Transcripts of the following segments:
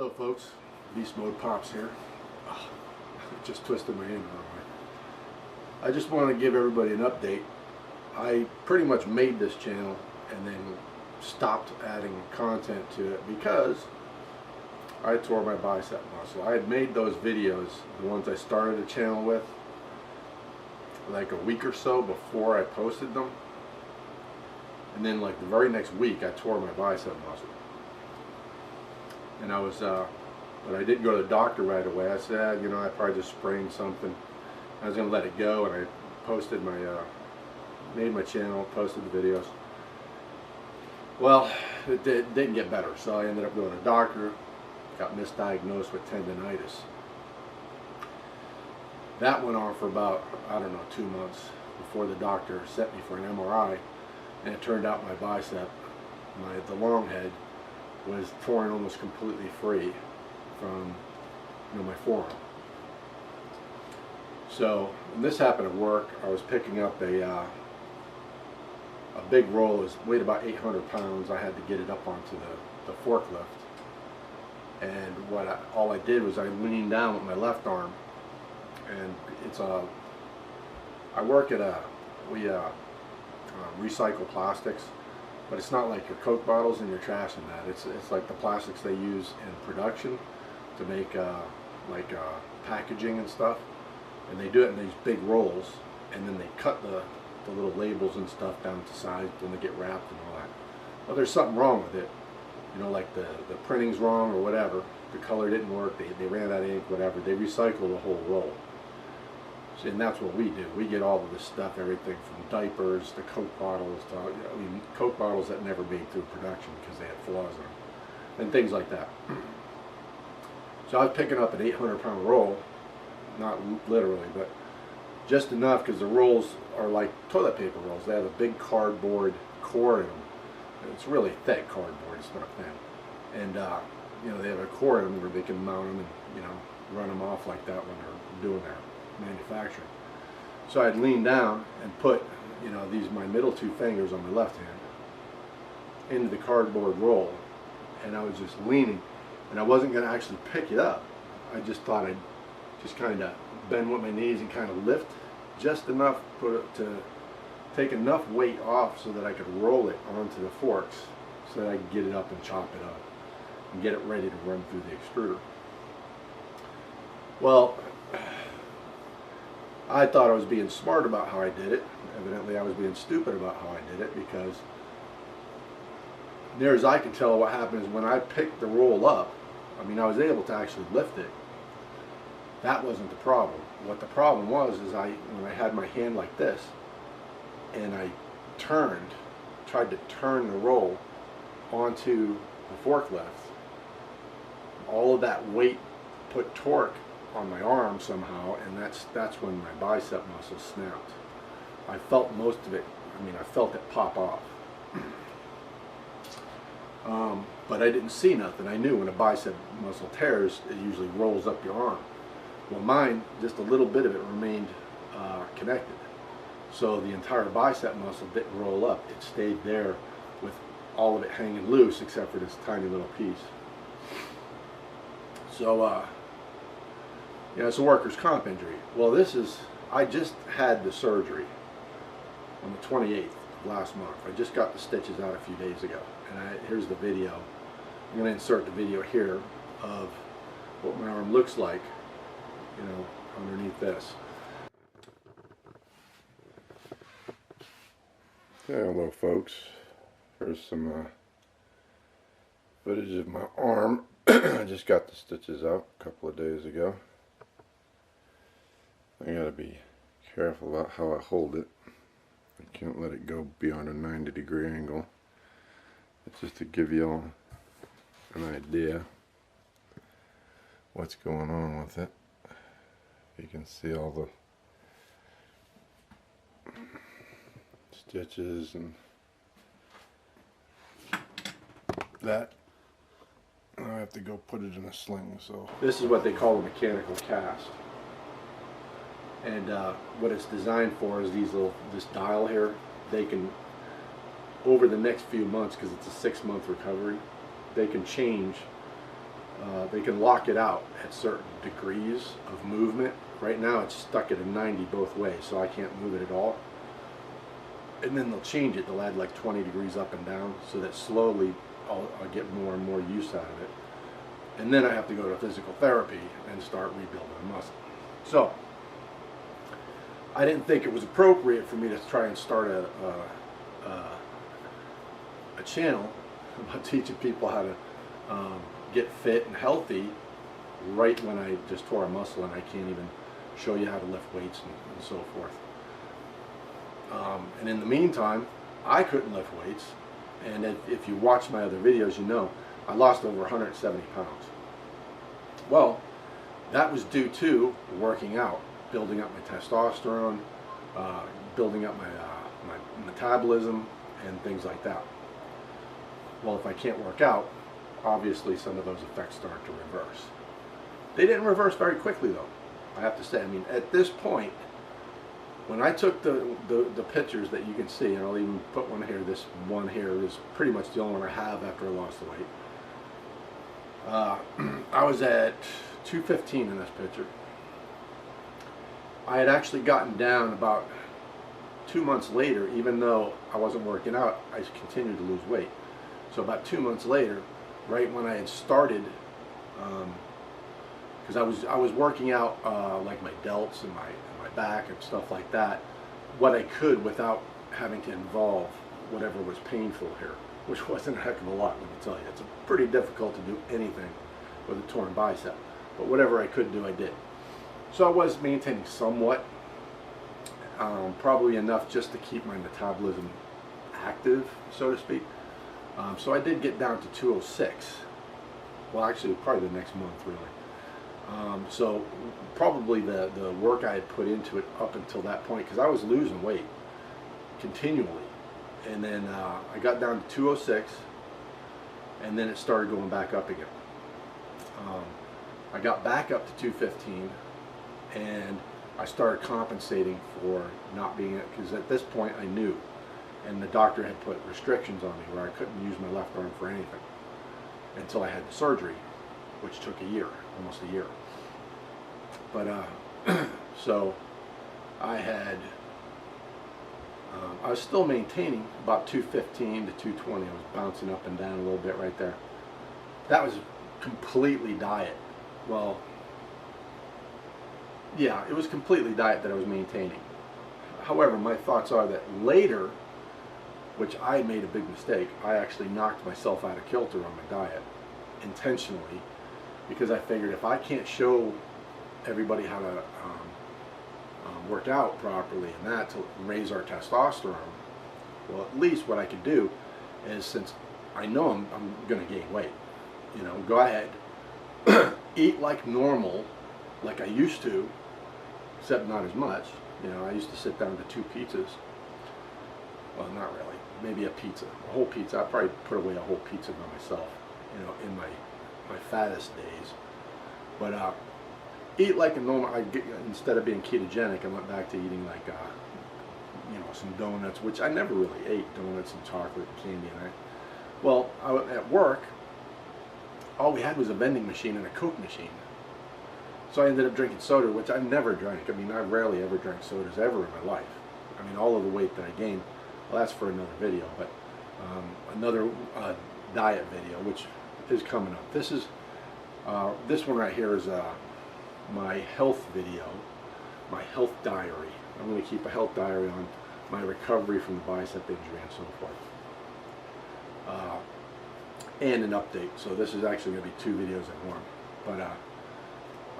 Hello folks, Beastmode Pops here. Oh, just twisted my hand the wrong way. I just want to give everybody an update. I pretty much made this channel and then stopped adding content to it because I tore my bicep muscle. I had made those videos, the ones I started the channel with, like a week or so before I posted them. And then like the very next week I tore my bicep muscle. And I was, but I didn't go to the doctor right away. I said, you know, I probably just sprained something. I was going to let it go, and I posted my, made my channel, posted the videos. Well, it didn't get better, so I ended up going to the doctor, got misdiagnosed with tendonitis. That went on for about, I don't know, 2 months before the doctor sent me for an MRI, and it turned out my bicep, the long head, was torn almost completely free from, you know, my forearm. So when this happened at work, I was picking up a big roll. It weighed about 800 pounds. I had to get it up onto the forklift, and all I did was I leaned down with my left arm, and I work at we recycle plastics. But it's not like your Coke bottles and your trash and that. It's like the plastics they use in production to make packaging and stuff. And they do it in these big rolls, and then they cut the little labels and stuff down to size when they get wrapped and all that. Well, there's something wrong with it. You know, like the printing's wrong or whatever. The color didn't work. They ran out of ink, whatever. They recycle the whole roll. And that's what we do. We get all of this stuff, everything from diapers to Coke bottles to, I mean, Coke bottles that never made through production because they had flaws in them, and things like that. So I was picking up an 800-pound roll, not literally, but just enough because the rolls are like toilet paper rolls. They have a big cardboard core in them. It's really thick cardboard. It's not thin, and you know, they have a core in them where they can mount them and, you know, run them off like that when they're doing their manufacturing. So I'd lean down and put, you know, my middle two fingers on my left hand into the cardboard roll, and I was just leaning, and I wasn't going to actually pick it up. I just thought I'd just kind of bend with my knees and kind of lift just enough to take enough weight off so that I could roll it onto the forks so that I could get it up and chop it up and get it ready to run through the extruder. Well, I thought I was being smart about how I did it. Evidently I was being stupid about how I did it, because near as I can tell, what happened is when I picked the roll up, I mean, I was able to actually lift it. That wasn't the problem. What the problem was is when I had my hand like this and I tried to turn the roll onto the forklift, all of that weight put torque on my arm somehow, and that's when my bicep muscle snapped. I felt most of it. I mean, I felt it pop off, but I didn't see nothing. I knew when a bicep muscle tears, it usually rolls up your arm. Well, mine, just a little bit of it remained connected, so the entire bicep muscle didn't roll up. It stayed there with all of it hanging loose except for this tiny little piece. So yeah, it's a workers' comp injury. Well, I just had the surgery on the 28th of last month. I just got the stitches out a few days ago. And here's the video. I'm going to insert the video here of what my arm looks like, you know, underneath this. Okay, hello folks. Here's some footage of my arm. I just got the stitches out a couple of days ago. I gotta be careful about how I hold it. I can't let it go beyond a 90-degree angle. It's just to give you all an idea what's going on with it. You can see all the stitches and that. I have to go put it in a sling. So this is what they call a mechanical cast. And what it's designed for is this dial here. They can, over the next few months, because it's a 6-month recovery, they can change they can lock it out at certain degrees of movement. Right now it's stuck at a 90 both ways, so I can't move it at all. And then they'll change it. They'll add like 20 degrees up and down, so that slowly I'll get more and more use out of it. And then I have to go to physical therapy and start rebuilding the muscle. So I didn't think it was appropriate for me to try and start a channel about teaching people how to get fit and healthy right when I just tore a muscle and I can't even show you how to lift weights and so forth. And in the meantime, I couldn't lift weights, and if you watch my other videos, you know I lost over 170 pounds. Well, that was due to working out, building up my testosterone, building up my metabolism, and things like that. Well, if I can't work out, obviously some of those effects start to reverse. They didn't reverse very quickly, though, I have to say. I mean, at this point, when I took the pictures that you can see, and I'll even put one here, this one here is pretty much the only one I have after I lost the weight. I was at 215 in this picture. I had actually gotten down about 2 months later, even though I wasn't working out, I continued to lose weight. So about 2 months later, right when I had started, because I was working out like my delts and my back and stuff like that, what I could without having to involve whatever was painful here, which wasn't a heck of a lot, let me tell you. It's pretty difficult to do anything with a torn bicep, but whatever I could do, I did. So I was maintaining somewhat, probably enough just to keep my metabolism active, so to speak. So I did get down to 206. Well, actually, probably the next month, really. So probably the work I had put into it up until that point, because I was losing weight continually. And then I got down to 206, and then it started going back up again. I got back up to 215, and I started compensating for not being it, because at this point I knew, and the doctor had put restrictions on me where I couldn't use my left arm for anything until I had the surgery, which took a year, almost a year. But so I had, I was still maintaining about 215 to 220. I was bouncing up and down a little bit right there. That was completely diet. Well, yeah, it was completely diet that I was maintaining. However, my thoughts are that later, which I made a big mistake, I actually knocked myself out of kilter on my diet intentionally, because I figured if I can't show everybody how to work out properly and that to raise our testosterone, well, at least what I could do is, since I know I'm going to gain weight, you know, go ahead, eat like normal, like I used to, except not as much. You know, I used to sit down to 2 pizzas. Well, not really. Maybe a pizza, a whole pizza. I'd probably put away a whole pizza by myself, you know, in my fattest days. But eat like a normal. Instead of being ketogenic, I went back to eating like you know, some donuts, which I never really ate, donuts and chocolate and candy. And well, at work, all we had was a vending machine and a Coke machine. So I ended up drinking soda, which I never drank. I mean, I rarely ever drank sodas ever in my life. I mean, all of the weight that I gained, well, that's for another video, but another diet video, which is coming up. This is this one right here is my health video, my health diary. I'm going to keep a health diary on my recovery from the bicep injury and so forth, and an update. So this is actually going to be 2 videos in one. But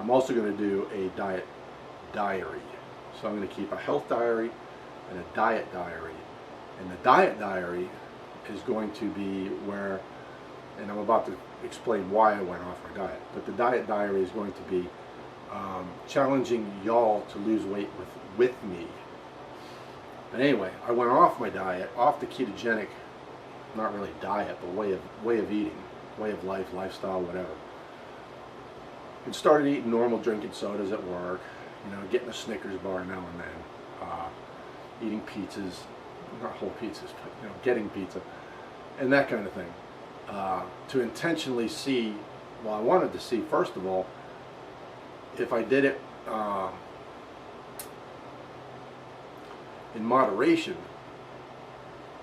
I'm also going to do a diet diary. So I'm going to keep a health diary and a diet diary. And the diet diary is going to be where, and I'm about to explain why I went off my diet, but the diet diary is going to be challenging y'all to lose weight with me. And anyway, I went off my diet, off the ketogenic, not really diet, but way of eating, way of life, lifestyle, whatever. And started eating normal, drinking sodas at work, you know, getting a Snickers bar now and then, eating pizzas, not whole pizzas, but you know, getting pizza, and that kind of thing, to intentionally see Well, I wanted to see, first of all, if I did it in moderation,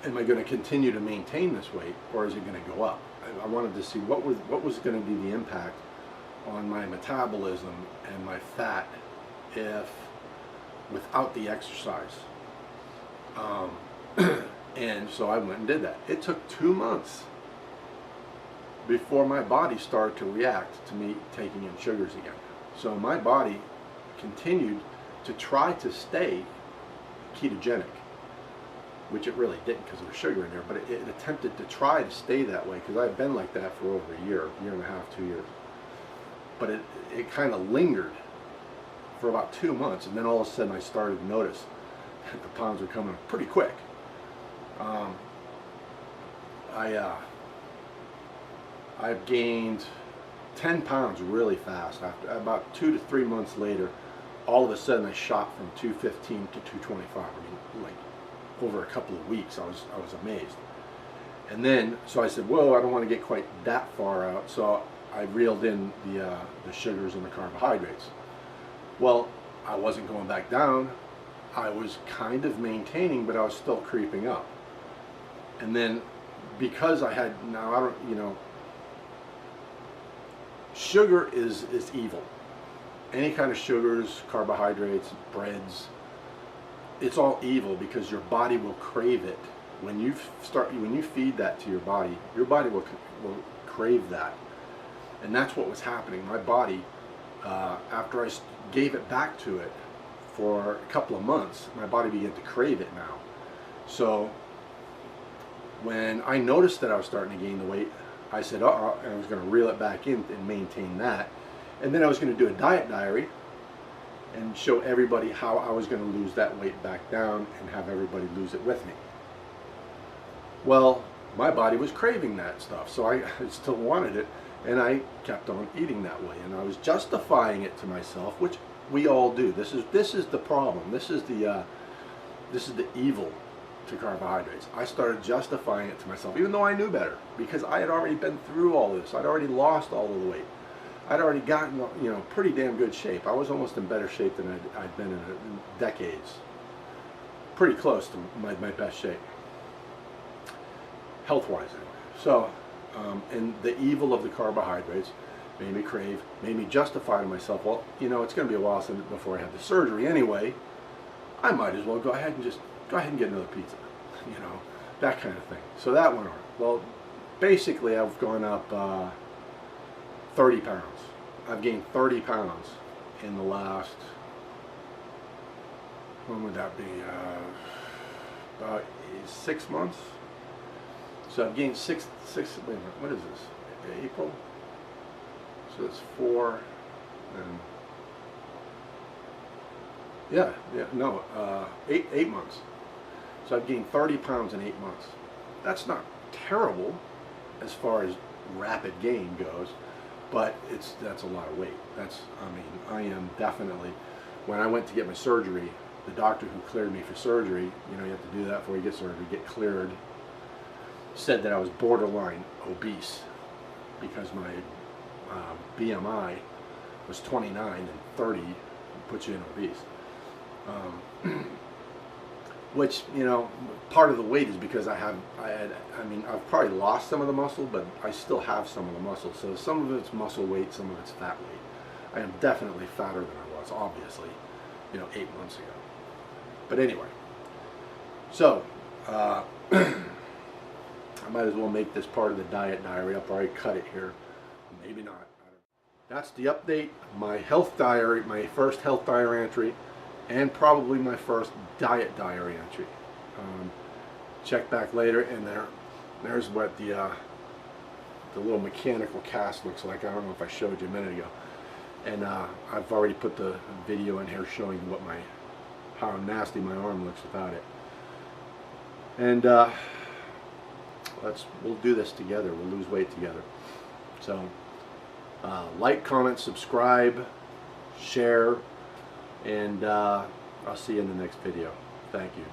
am I going to continue to maintain this weight, or is it going to go up? I wanted to see what was going to be the impact on my metabolism and my fat if without the exercise. And so I went and did that. It took 2 months before my body started to react to me taking in sugars again. So my body continued to try to stay ketogenic, which it really didn't because there was sugar in there, but it attempted to try to stay that way because I've been like that for over a year and a half, 2 years. But it kind of lingered for about 2 months, and then all of a sudden I started to notice that the pounds were coming pretty quick. I've gained 10 pounds really fast. After about 2 to 3 months later, all of a sudden I shot from 215 to 225. I mean, like over a couple of weeks, I was amazed. And then, so I said, whoa, I don't want to get quite that far out. So I reeled in the sugars and the carbohydrates. Well, I wasn't going back down. I was kind of maintaining, but I was still creeping up. And then, because I had, now I don't, you know, sugar is evil. Any kind of sugars, carbohydrates, breads, it's all evil because your body will crave it. When you feed that to your body will crave that. And that's what was happening. My body, after I gave it back to it for a couple of months, my body began to crave it now. So when I noticed that I was starting to gain the weight, I said, and I was going to reel it back in and maintain that. And then I was going to do a diet diary and show everybody how I was going to lose that weight back down and have everybody lose it with me. Well, my body was craving that stuff, so I still wanted it, and I kept on eating that way, and I was justifying it to myself, which we all do. This is the problem. This is the evil to carbohydrates. I started justifying it to myself, even though I knew better, because I had already been through all this. I'd already lost all of the weight. I'd already gotten, you know, pretty damn good shape. I was almost in better shape than I'd been in decades. Pretty close to my best shape, health-wise anyway. So, and the evil of the carbohydrates made me crave, made me justify to myself, well, you know, it's going to be a while before I have the surgery anyway. I might as well go ahead and get another pizza, you know, that kind of thing. So that went on. Well, basically I've gone up 30 pounds. I've gained 30 pounds in the last, when would that be, about 6 months? So I've gained wait a minute, what is this, April? So it's 4, and, eight months. So I've gained 30 pounds in 8 months. That's not terrible as far as rapid gain goes, but that's a lot of weight. I am definitely, when I went to get my surgery, the doctor who cleared me for surgery, you know, you have to do that before you get surgery, get cleared, said that I was borderline obese because my BMI was 29 and 30 puts you in obese. Which, you know, part of the weight is because I've probably lost some of the muscle, but I still have some of the muscle. So some of it's muscle weight, some of it's fat weight. I am definitely fatter than I was, obviously, you know, 8 months ago. But anyway, so I might as well make this part of the diet diary. I'll probably cut it here, maybe not. That's the update. My health diary, my first health diary entry, and probably my first diet diary entry. Check back later, and there's what the little mechanical cast looks like. I don't know if I showed you a minute ago. And I've already put the video in here showing you how nasty my arm looks without it. And we'll do this together. We'll lose weight together. So like, comment, subscribe, share, and I'll see you in the next video. Thank you.